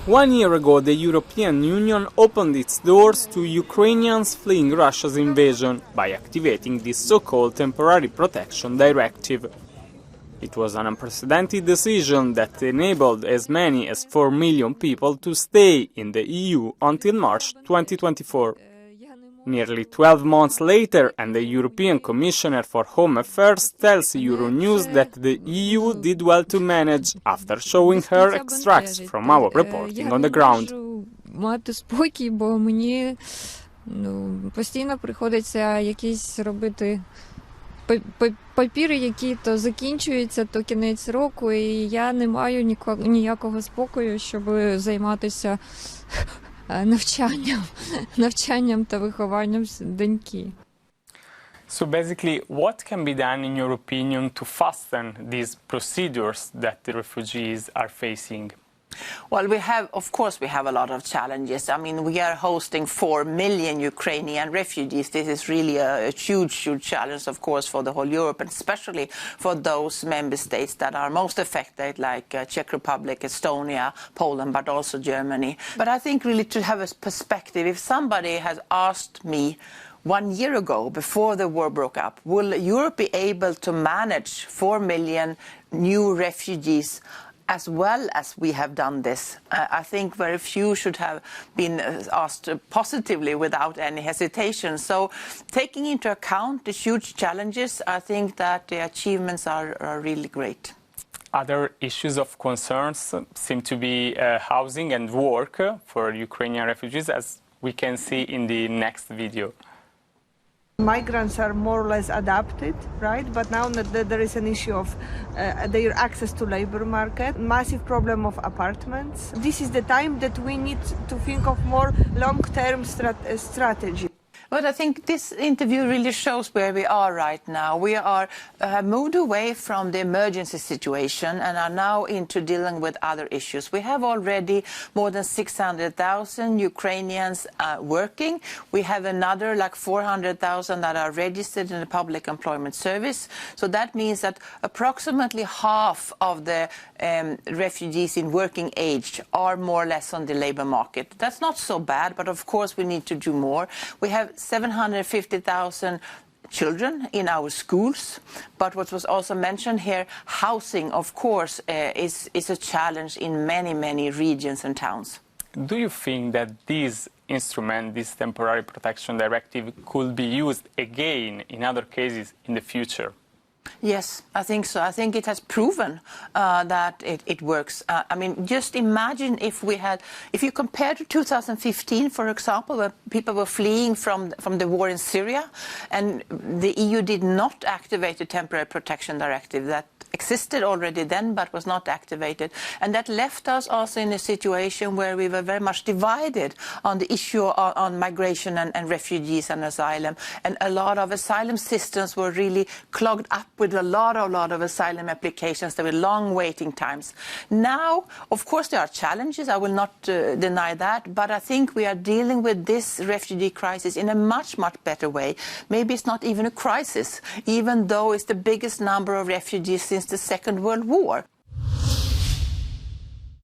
1 year ago, the European Union opened its doors to Ukrainians fleeing Russia's invasion by activating this so-called Temporary Protection Directive. It was an unprecedented decision that enabled as many as 4 million people to stay in the EU until March 2024. Nearly 12 months later, and the European Commissioner for Home Affairs tells Euronews that the EU did well to manage, after showing her extracts from our reporting on the ground. Мати спокій, бо мені постійно приходиться якісь робити папіри, які то закінчуються, то кінець року, і я не маю ніякого спокою, щоб займатися навчанням та вихованням доньки. So basically, what can be done, in your opinion, to fasten these procedures that the refugees are facing? Well, of course, we have a lot of challenges. I mean, we are hosting 4 million Ukrainian refugees. This is really a huge, huge challenge, of course, for the whole Europe, and especially for those member states that are most affected, like Czech Republic, Estonia, Poland, but also Germany. But I think really to have a perspective, if somebody has asked me 1 year ago, before the war broke up, will Europe be able to manage 4 million new refugees as well as we have done this? I think very few should have been asked positively without any hesitation. So taking into account the huge challenges, I think that the achievements are really great. Other issues of concerns seem to be housing and work for Ukrainian refugees, as we can see in the next video. Migrants are more or less adapted, right? But now there is an issue of their access to labor market, massive problem of apartments. This is the time that we need to think of more long-term strategy. But I think this interview really shows where we are right now. We have moved away from the emergency situation and are now into dealing with other issues. We have already more than 600,000 Ukrainians working. We have another like 400,000 that are registered in the public employment service. So that means that approximately half of the refugees in working age are more or less on the labor market. That's not so bad, but of course we need to do more. We have 750,000 children in our schools, but what was also mentioned here, housing, of course, is a challenge in many, many regions and towns. Do you think that this instrument, this Temporary Protection Directive, could be used again in other cases in the future? Yes, I think so. I think it has proven that it works. I mean, just imagine if you compare to 2015, for example, where people were fleeing from the war in Syria, and the EU did not activate the Temporary Protection Directive that existed already then but was not activated. And that left us also in a situation where we were very much divided on the issue on migration and refugees and asylum. And a lot of asylum systems were really clogged up with a lot of asylum applications. There were long waiting times. Now, of course, there are challenges. I will not deny that. But I think we are dealing with this refugee crisis in a much, much better way. Maybe it's not even a crisis, even though it's the biggest number of refugees since the Second World War.